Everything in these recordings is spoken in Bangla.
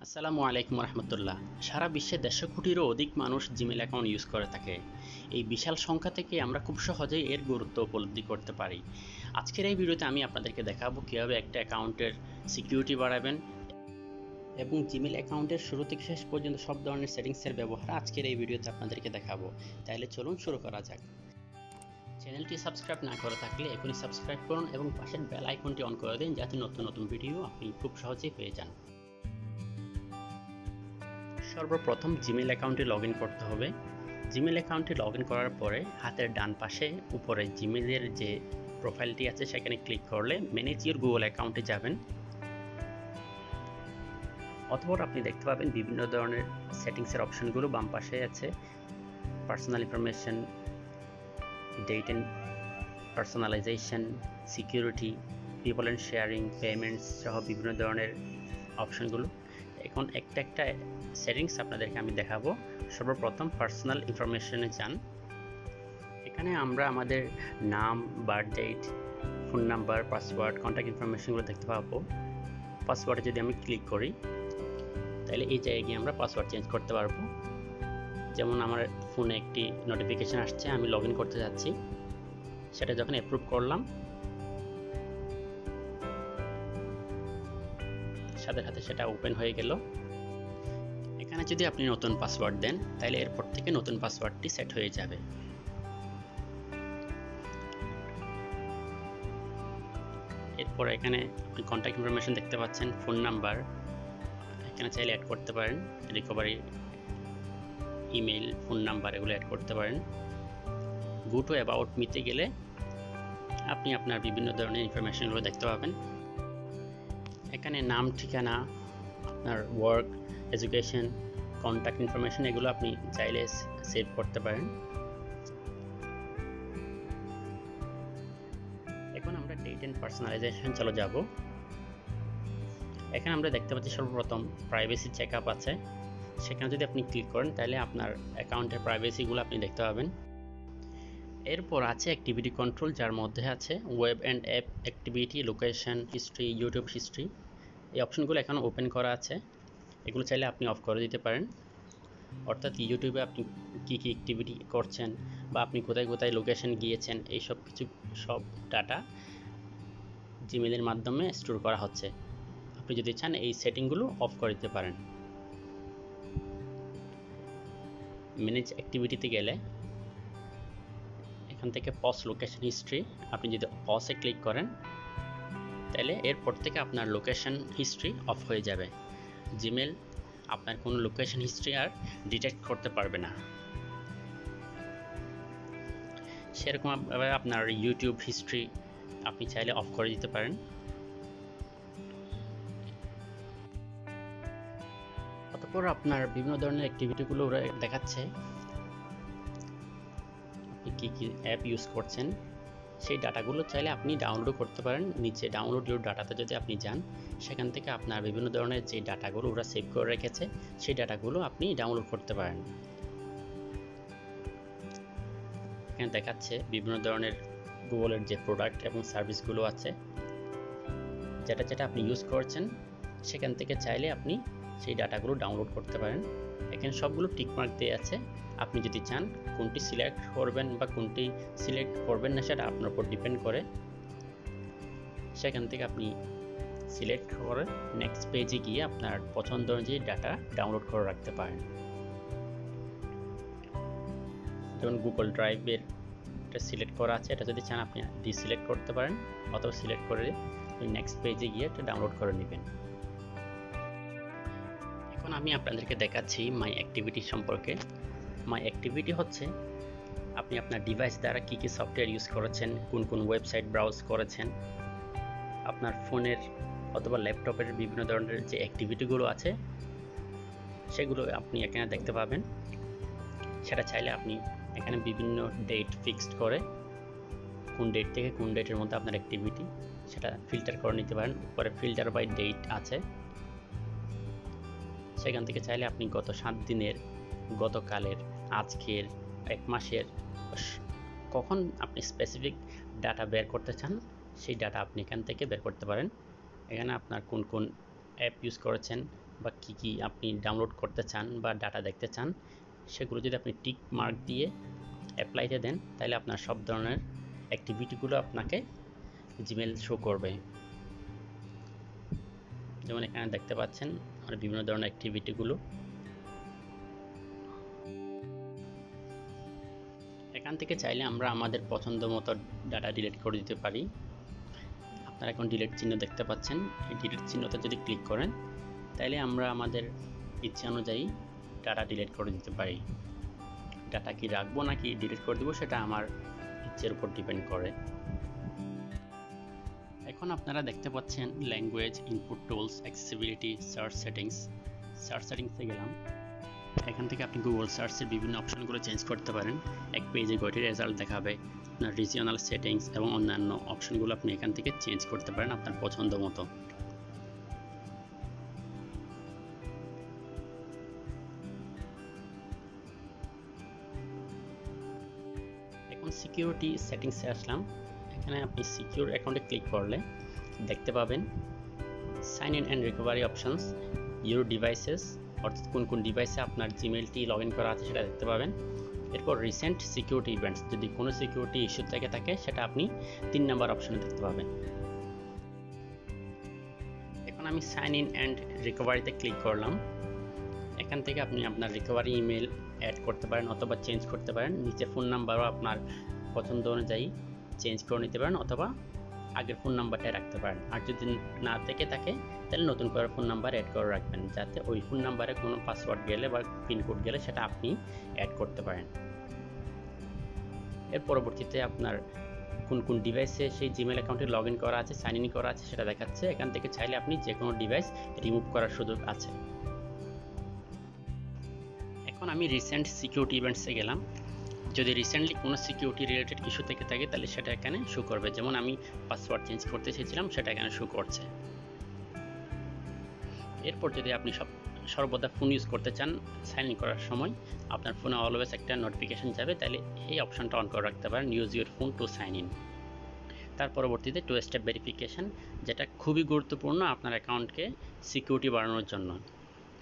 আসসালামু আলাইকুম রহমতুল্লাহ। সারা বিশ্বে 150 কোটিরও অধিক মানুষ জিমেল অ্যাকাউন্ট ইউজ করে থাকে। এই বিশাল সংখ্যা থেকে আমরা খুব সহজেই এর গুরুত্ব উপলব্ধি করতে পারি। আজকের এই ভিডিওতে আমি আপনাদেরকে দেখাবো কীভাবে একটা অ্যাকাউন্টের সিকিউরিটি বাড়াবেন এবং জিমেল অ্যাকাউন্টের শুরু থেকে শেষ পর্যন্ত সব ধরনের সেটিংসের ব্যবহার আজকের এই ভিডিওতে আপনাদেরকে দেখাবো। তাহলে চলুন শুরু করা যাক। চ্যানেলটি সাবস্ক্রাইব না করে থাকলে এখনই সাবস্ক্রাইব করুন এবং পাশের বেল আইকনটি অন করে দিন যাতে নতুন নতুন ভিডিও আপনি খুব সহজেই পেয়ে যান। সর্বপ্রথম জিমেল অ্যাকাউন্টে লগ ইন করতে হবে। জিমেল অ্যাকাউন্টে লগ ইন করার পরে হাতের ডান পাশে উপরে জিমেলের যে প্রোফাইলটি আছে সেখানে ক্লিক করলে ম্যানেজ ইউর গুগল অ্যাকাউন্টে যাবেন। অতঃপর আপনি দেখতে পাবেন বিভিন্ন ধরনের সেটিংসের অপশনগুলো বাম পাশে আছে। Personal information, data and personalization, security, people and sharing, payments সহ বিভিন্ন ধরনের অপশনগুলো। এখন একটা একটা সেটিংস আপনাদেরকে আমি দেখাবো। সর্বপ্রথম পার্সোনাল ইনফরমেশনে যান। এখানে আমরা আমাদের নাম, birth date, phone number, password, contact ইনফরমেশনগুলো দেখতে পাবো। পাসওয়ার্ডে যদি আমি ক্লিক করি তাহলে এই জায়গায় গিয়ে আমরা পাসওয়ার্ড চেঞ্জ করতে পারবো। যেমন আমার ফোনে একটি নোটিফিকেশান আসছে, আমি লগ ইন করতে যাচ্ছি, সেটা যখন অ্যাপ্রুভ করলাম সাথে সাথে সেটা ওপেন হয়ে গেল। এখানে যদি আপনি নতুন পাসওয়ার্ড দেন তাহলে এরপর থেকে নতুন পাসওয়ার্ডটি সেট হয়ে যাবে। এরপর এখানে আপনি কন্ট্যাক্ট ইনফরমেশন দেখতে পাচ্ছেন, ফোন নাম্বার এখানে চাইলে অ্যাড করতে পারেন, রিকভারি ইমেল, ফোন নাম্বার এগুলো অ্যাড করতে পারেন। গো টু অ্যাবাউট মিতে গেলে আপনি আপনার বিভিন্ন ধরনের ইনফরমেশনগুলো দেখতে পাবেন। এখানে নাম, ঠিকানা, আপনার ওয়ার্ক, এডুকেশন, কন্ট্যাক্ট ইনফরমেশন এগুলো আপনি চাইলে সেভ করতে পারেন। এখন আমরা ডেট অ্যান্ড পার্সোনালাইজেশন চলে যাব। এখানে আমরা দেখতে পাচ্ছি সর্বপ্রথম প্রাইভেসি চেক আপ আছে, সেখানে যদি আপনি ক্লিক করেন তাহলে আপনার অ্যাকাউন্টের প্রাইভেসিগুলো আপনি দেখতে পাবেন। এরপর আছে অ্যাক্টিভিটি কন্ট্রোল, যার মধ্যে আছে web and app activity, location history, YouTube history. এই অপশনগুলো এখন ওপেন করা আছে, এগুলো চাইলে আপনি অফ করে দিতে পারেন। অর্থাৎ ইউটিউবে আপনি কী কী অ্যাক্টিভিটি করছেন বা আপনি কোথায় কোথায় লোকেশন গিয়েছেন এই সব কিছু সব ডাটা জিমেলের মাধ্যমে স্টোর করা হচ্ছে। আপনি যদি চান এই সেটিংগুলো অফ করে দিতে পারেন। ম্যানেজ অ্যাক্টিভিটিতে গেলে এখান থেকে পজ লোকেশন হিস্ট্রি, আপনি যদি পজে ক্লিক করেন তাহলে এরপর থেকে আপনার লোকেশন হিস্ট্রি অফ হয়ে যাবে। জিমেল আপনার কোনো লোকেশন হিস্ট্রি আর ডিটেক্ট করতে পারবে না। সেরকমভাবে আপনার ইউটিউব হিস্ট্রি আপনি চাইলে অফ করে দিতে পারেন। অতঃপর আপনার বিভিন্ন ধরনের অ্যাক্টিভিটিগুলো ওরা দেখাচ্ছে, আপনি কী কী অ্যাপ ইউজ করছেন সেই ডাটাগুলো চাইলে আপনি ডাউনলোড করতে পারেন। নিচে ডাউনলোড ইউর ডাটাতে যদি আপনি যান সেখান থেকে আপনার বিভিন্ন ধরনের যে ডাটাগুলো ওরা সেভ করে রেখেছে সেই ডাটাগুলো আপনি ডাউনলোড করতে পারেন। এখানে দেখাচ্ছে বিভিন্ন ধরনের গুগলের যে প্রোডাক্ট এবং সার্ভিসগুলো আছে, যেটা যেটা আপনি ইউজ করছেন সেখান থেকে চাইলে আপনি সেই ডাটাগুলো ডাউনলোড করতে পারেন। এখানে সবগুলো টিকমার্ক দিয়ে আছে, আপনি যদি চান কোনটি সিলেক্ট করবেন বা কোনটি সিলেক্ট করবেন না সেটা আপনার উপর ডিপেন্ড করে। সেখান থেকে আপনি সিলেক্ট করে নেক্সট পেজে গিয়ে আপনার পছন্দ অনুযায়ী ডাটা ডাউনলোড করে রাখতে পারেন। যেমন গুগল ড্রাইভের এটা সিলেক্ট করা আছে, এটা যদি চান আপনি ডিসিলেক্ট করতে পারেন অথবা সিলেক্ট করে নেক্সট পেজে গিয়ে এটা ডাউনলোড করে নেবেন। এখন আমি আপনাদেরকে দেখাচ্ছি মাই অ্যাক্টিভিটি সম্পর্কে। মাই অ্যাক্টিভিটি হচ্ছে আপনি আপনার ডিভাইস দ্বারা কী কী সফটওয়্যার ইউজ করেছেন, কোন কোন ওয়েবসাইট ব্রাউজ করেছেন, আপনার ফোনের অথবা ল্যাপটপের বিভিন্ন ধরনের যে অ্যাক্টিভিটিগুলো আছে সেগুলো আপনি এখানে দেখতে পাবেন। সেটা চাইলে আপনি এখানে বিভিন্ন ডেট ফিক্সড করে কোন ডেট থেকে কোন ডেটের মধ্যে আপনার অ্যাক্টিভিটি সেটা ফিল্টার করে নিতে পারেন। পরে ফিল্টার বাই ডেট আছে, সেখান থেকে চাইলে আপনি গত 7 দিনের, গতকালের, আজকের, 1 মাসের কখন আপনি স্পেসিফিক ডাটা বের করতে চান সেই ডাটা আপনি এখান থেকে বের করতে পারেন। এখানে আপনার কোন কোন অ্যাপ ইউজ করেছেন বা কি আপনি ডাউনলোড করতে চান বা ডাটা দেখতে চান সেগুলো যদি আপনি টিক মার্ক দিয়ে অ্যাপ্লাইতে দেন তাহলে আপনার সব ধরনের অ্যাক্টিভিটিগুলো আপনাকে জিমেল শো করবে। যেমন এখানে দেখতে পাচ্ছেন আমরা বিভিন্ন ধরনের অ্যাক্টিভিটিগুলো। এখান থেকে চাইলে আমরা আমাদের পছন্দ মতো ডাটা ডিলিট করে দিতে পারি। আপনারা এখন ডিলিট চিহ্ন দেখতে পাচ্ছেন, এই ডিলিট চিহ্নতে যদি ক্লিক করেন তাহলে আমরা আমাদের ইচ্ছা অনুযায়ী ডাটা ডিলিট করে দিতে পারি। ডাটা কি রাখবো নাকি ডিলিট করে দেবো সেটা আমার ইচ্ছের উপর ডিপেন্ড করে। এখন আপনারা দেখতে পাচ্ছেন language, input tools, accessibility, search সেটিংসে গেলাম। এখান থেকে আপনি গুগল সার্চের বিভিন্ন অপশনগুলো চেঞ্জ করতে পারেন। এক পেজে কয়টি রেজাল্ট দেখাবে, আপনার রিজিওনাল সেটিংস এবং অন্যান্য অপশনগুলো আপনি এখান থেকে চেঞ্জ করতে পারেন আপনার পছন্দ মতো। এখন সিকিউরিটি সেটিংসে আসলাম। এখানে আপনি সিকিউর অ্যাকাউন্টে ক্লিক করলে দেখতে পাবেন sign in and recovery options, your devices, অর্থাৎ কোন ডিভাইসে আপনার জিমেলটি লগ ইন করা আছে সেটা দেখতে পাবেন। এরপর রিসেন্ট সিকিউরিটি ইভেন্টস, যদি কোনো সিকিউরিটি ইস্যু থেকে থাকে সেটা আপনি 3 নম্বর অপশনে দেখতে পাবেন। এখন আমি সাইন ইন অ্যান্ড রিকভারিতে ক্লিক করলাম। এখান থেকে আপনি আপনার রিকভারি ইমেল অ্যাড করতে পারেন অথবা চেঞ্জ করতে পারেন। নিচে ফোন নাম্বারও আপনার পছন্দ অনুযায়ী চেঞ্জ করে নিতে পারেন অথবা আগের ফোন নাম্বারটাই রাখতে পারেন। আর যদি না থেকে থাকে তাহলে নতুন করে ফোন নাম্বার অ্যাড করে রাখবেন, যাতে ওই ফোন নাম্বারে কোনো পাসওয়ার্ড গেলে বা পিনকোড গেলে সেটা আপনি অ্যাড করতে পারেন। এর পরবর্তীতে আপনার কোন ডিভাইসে সেই জিমেল অ্যাকাউন্টে লগ ইন করা আছে, সাইন ইন করা আছে সেটা দেখাচ্ছে। এখান থেকে চাইলে আপনি যে কোনো ডিভাইস রিমুভ করার সুযোগ আছে। এখন আমি রিসেন্ট সিকিউরিটি ইভেন্টসে গেলাম। যদি রিসেন্টলি কোনো সিকিউরিটি রিলেটেড ইস্যু থেকে থাকে তাহলে সেটা এখানে শো করবে। যেমন আমি পাসওয়ার্ড চেঞ্জ করতে চেয়েছিলাম সেটা এখানে শো করছে। এরপর যদি আপনি সর্বদা ফোন ইউজ করতে চান সাইন ইন করার সময় আপনার ফোনে অলওয়েজ একটা নোটিফিকেশন যাবে, তাহলে এই অপশনটা অন করে রাখতে পারেন, use your phone to sign in. তার পরবর্তীতে 2 স্টেপ ভেরিফিকেশন, যেটা খুবই গুরুত্বপূর্ণ আপনার অ্যাকাউন্টকে সিকিউরিটি বাড়ানোর জন্য।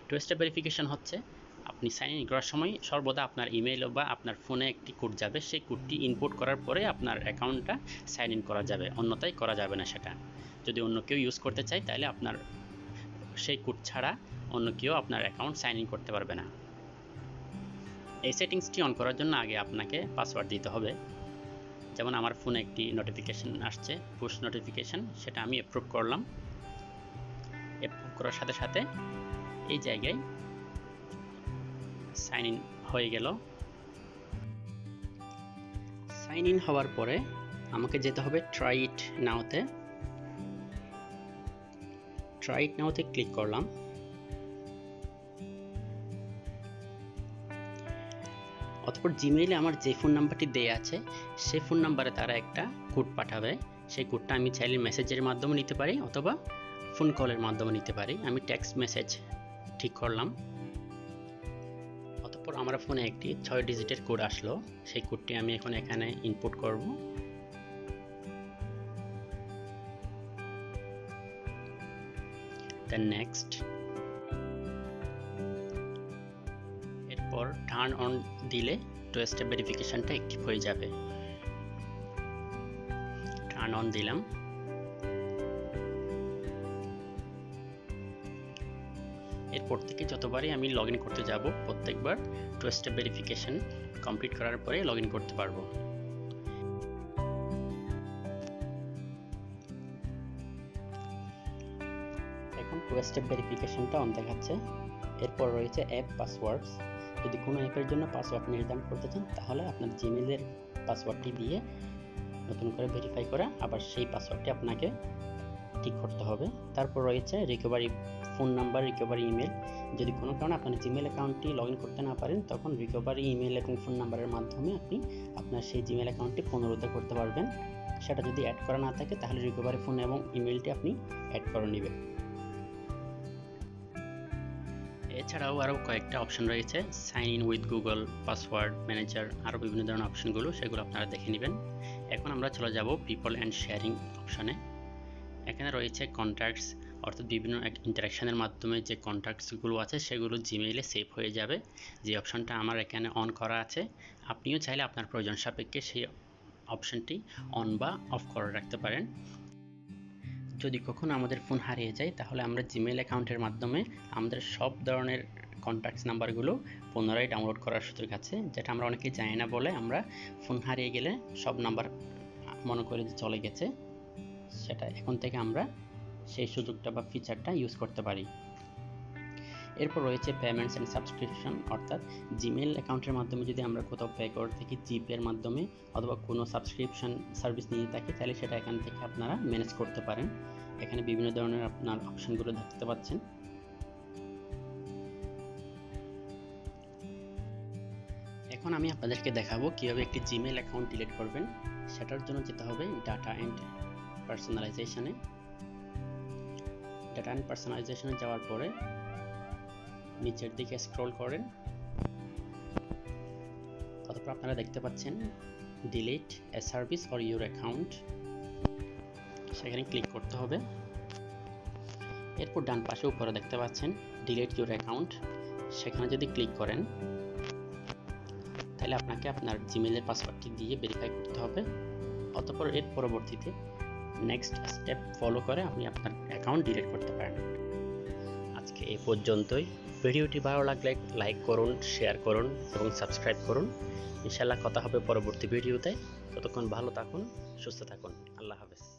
2 স্টেপ ভেরিফিকেশন হচ্ছে আপনি সাইন ইন করার সময় সর্বদা আপনার ইমেইল বা আপনার ফোনে একটি কোড যাবে, সেই কোডটি ইনপুট করার পরে আপনার অ্যাকাউন্টটা সাইন ইন করা যাবে, অন্যথায় করা যাবে না। সেটা যদি অন্য কেউ ইউজ করতে চায় তাহলে আপনার সেই কোড ছাড়া অন্য কেউ আপনার অ্যাকাউন্ট সাইন ইন করতে পারবে না। এই সেটিংসটি অন করার জন্য আগে আপনাকে পাসওয়ার্ড দিতে হবে। যেমন আমার ফোনে একটি নোটিফিকেশন আসছে, পুশ নোটিফিকেশন, সেটা আমি অ্যাপ্রুভ করলাম। অ্যাপ্রুভ করার সাথে সাথে এই জায়গায় সাইন ইন হয়ে গেল। সাইন ইন হওয়ার পরে আমাকে যেতে হবে ট্রাই ইট নাওতে। ট্রাই ইট নাওতে ক্লিক করলাম। অতঃপর জিমেইলে আমার যে ফোন নাম্বারটি দেয়া আছে সেই ফোন নাম্বারে তারা একটা কোড পাঠাবে। সেই কোডটা আমি চাইলে মেসেজের মাধ্যমে নিতে পারি অথবা ফোন কলের মাধ্যমে নিতে পারি। আমি টেক্সট মেসেজ ঠিক করলাম। অতঃপর আমার ফোনে একটি 6 ডিজিটের কোড আসলো, সেই কোডটি আমি এখন এখানে ইনপুট করব। Then next. এরপর টার্ন অন দিলে 2 স্টেপ ভেরিফিকেশনটা অ্যাক্টিভ হয়ে যাবে। টার্ন অন দিলাম। এরপর থেকে যতবারই আমি লগ ইন করতে যাব প্রত্যেকবার 2 স্টেপ ভেরিফিকেশন কমপ্লিট করার পরে লগ ইন করতে পারবো। এখন 2 স্টেপ ভেরিফিকেশনটা অন দেখাচ্ছে। এরপর রয়েছে অ্যাপ পাসওয়ার্ডস। যদি কোনো অ্যাপের জন্য পাসওয়ার্ড নির্ধারণ করতে চান তাহলে আপনার জিমেইলের পাসওয়ার্ডটি দিয়ে নতুন করে ভেরিফাই করা, আবার সেই পাসওয়ার্ডটি আপনাকে ঠিক করতে হবে। তারপর রয়েছে recovery phone number, recovery email. যদি কোনো কারণে আপনার জিমেইল অ্যাকাউন্টটি লগ ইন করতে না পারেন তখন রিকভারি ইমেল এবং ফোন নাম্বারের মাধ্যমে আপনি আপনার সেই জিমেইল অ্যাকাউন্টটি পুনরুদ্ধার করতে পারবেন। সেটা যদি অ্যাড করা না থাকে তাহলে রিকভারি ফোন এবং ইমেলটি আপনি অ্যাড করে নেবেন। এছাড়াও আরও কয়েকটা অপশন রয়েছে, sign in with Google, password manager, আরও বিভিন্ন ধরনের অপশনগুলো, সেগুলো আপনারা দেখে নেবেন। এখন আমরা চলে যাব পিপল অ্যান্ড শেয়ারিং অপশনে। এখানে রয়েছে কন্ট্যাক্টস, অর্থাৎ বিভিন্ন ইন্টারাকশানের মাধ্যমে যে কন্ট্যাক্টসগুলো আছে সেগুলো জিমেইলে সেভ হয়ে যাবে। যে অপশনটা আমার এখানে অন করা আছে, আপনিও চাইলে আপনার প্রয়োজন সাপেক্ষে সেই অপশনটি অন বা অফ করে রাখতে পারেন। যদি কখনো আমাদের ফোন হারিয়ে যায়, তাহলে আমরা জিমেইল অ্যাকাউন্টের মাধ্যমে আমাদের সব ধরনের কন্ট্যাক্টস নাম্বারগুলো পুনরায় ডাউনলোড করার সুযোগ আছে, যেটা আমরা অনেকেই জানি না বলে আমরা ফোন হারিয়ে গেলে সব নাম্বার মনে করে যে চলে গেছে, সেটা এখন থেকে আমরা সেই সুযোগটা বা ফিচারটা ইউজ করতে পারি। এরপর রয়েছে পেমেন্টস অ্যান্ড সাবস্ক্রিপশন, অর্থাৎ জিমেইল অ্যাকাউন্টের মাধ্যমে যদি আমরা কোথাও পে করে থাকি জিপের মাধ্যমে অথবা কোনো সাবস্ক্রিপশন সার্ভিস নিয়ে থাকি, তাহলে সেটা এখান থেকে আপনারা ম্যানেজ করতে পারেন। এখানে বিভিন্ন ধরনের আপনার অপশনগুলো দেখতে পাচ্ছেন। এখন আমি আপনাদেরকে দেখাবো কিভাবে একটি জিমেইল অ্যাকাউন্ট ডিলিট করবেন। সেটার জন্য যেতে হবে ডাটা অ্যান্ড পার্সোনালাইজেশনে। ডাটা অ্যান্ড পার্সোনালাইজেশনে যাওয়ার পরে নিচের দিকে স্ক্রল করেন, অথবা আপনারা দেখতে পাচ্ছেন delete a service or your account, সেখানে ক্লিক করতে হবে। এরপর ডান পাশে উপরে দেখতে পাচ্ছেন ডিলিট ইউর অ্যাকাউন্ট, সেখানে যদি ক্লিক করেন তাহলে আপনাকে আপনার জিমেইলের পাসওয়ার্ডটি দিয়ে ভেরিফাই করতে হবে। অতঃপর এর পরবর্তীতে নেক্সট স্টেপ ফলো করে আপনি আপনার অ্যাকাউন্ট ডিলিট করতে পারেন। আজকে এই পর্যন্তই। ভিডিওটি ভালো লাগলে লাইক করুন, শেয়ার করুন এবং সাবস্ক্রাইব করুন। ইনশাআল্লাহ কথা হবে পরবর্তী ভিডিওতে। ততক্ষণ ভালো থাকুন, সুস্থ থাকুন। আল্লাহ হাফেজ।